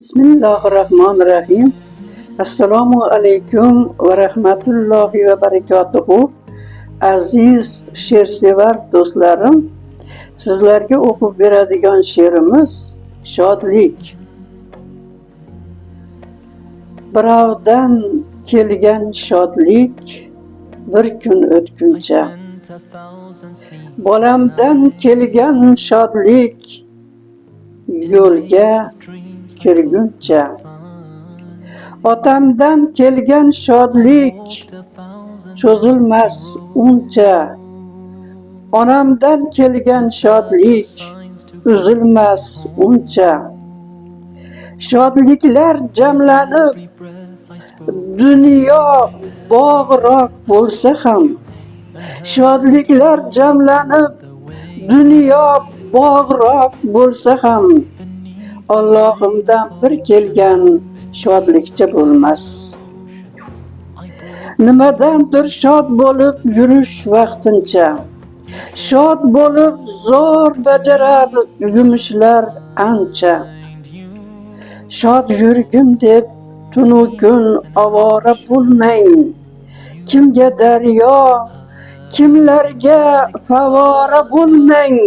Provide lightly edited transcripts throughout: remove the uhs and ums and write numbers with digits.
Bismillahirrahmanirrahim. Assalomu alaykum va rahmatullohi va barakatuhu. Aziz she'rsevar do'stlarim, sizlarga o'qib beradigan she'rimiz shodlik. Birovdan kelgan shodlik bir kun o'tguncha, bolamdan kelgan shodlik yo'lga kirguncha, otamdan kelgan shodlik cho'zilmas uncha, onamdan kelgan shodlik uzilmas uncha. Shodliklar jamlanib dunyo bog'roq bo'lsa ham, shodliklar jamlanib dunyo bog'roq bo'lsa ham, Allohimdan bir kelgan shodlikcha bo'lmas. Nimadandir shod bo'lib yurish vaqtincha, shod bo'lib zo'r bajarar yumushlar ancha. Shod yurgim deb tunu kun ovora bo'lmang, kimga daryo, kimlarga favora bo'lmang.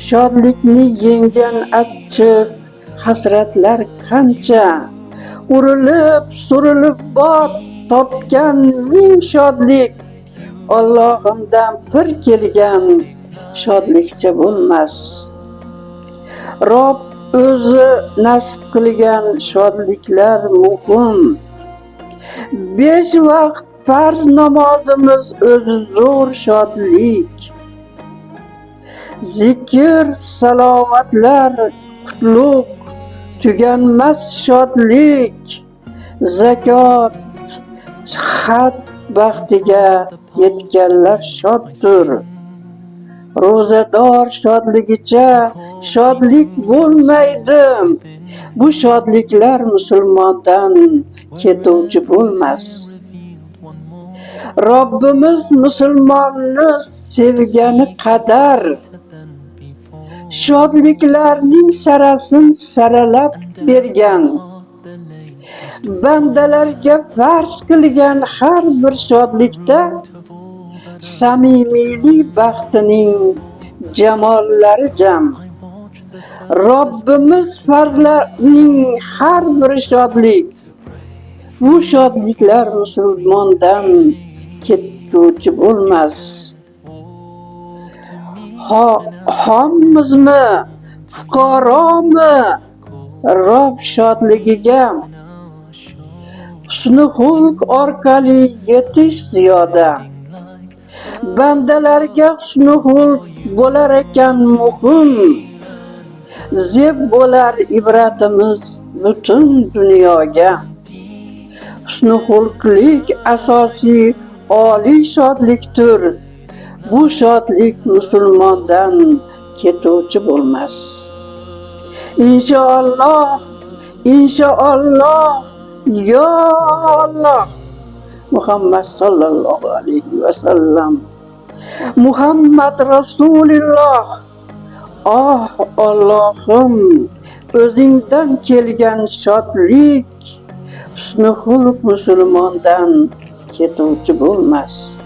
Shodlikni yenggan achchiq hasratlar qancha, urilib surilib bot topgan ming shodlik Allohimdan bir kelgan shodlikcha bo'lmas. Rob o'zi nasib qilgan shodliklar muhim. 5 vaqt farz namozimiz o'zi zo'r shodlik. Zikr, salovatlar, qutlug', tuganmas shodlik. Zakot, jihat baxtiga yetganlar shoddir. Ro'zador shodligicha shodlik bo'lmaydi. Bu shodliklar musulmondan ketuvchi bo'lmas. Robbimiz musulmonni sevgani qadar shodliklarning sarasin saralab bergan. Bandalarga farz qilgan har bir shodlikda samimiylik baxtining jamollari jam. Robbimiz farzlarining har bir shodlik, bu shodliklar musulmondan ketuvchi bo'lmas. Xommizmi, fuqaromi, Rob shodligiga husni xulq orqali yetish ziyoda. Bandalarga husni xulq bo'lar ekan muhim, zeb bo'lar ibratimiz butun dunyoga. Husni xulqlik asosiy oliy shodlikdir. Bu shodlik musulmondan ketuvchi bo'lmas. Inshaalloh, inshaalloh, ya Alloh. Muhammad sallallohu alayhi va sallam. Muhammad Rasululloh. Oh Allohim, o'zingdan kelgan shodlik husni xulq musulmondan ketuvchi bo'lmas.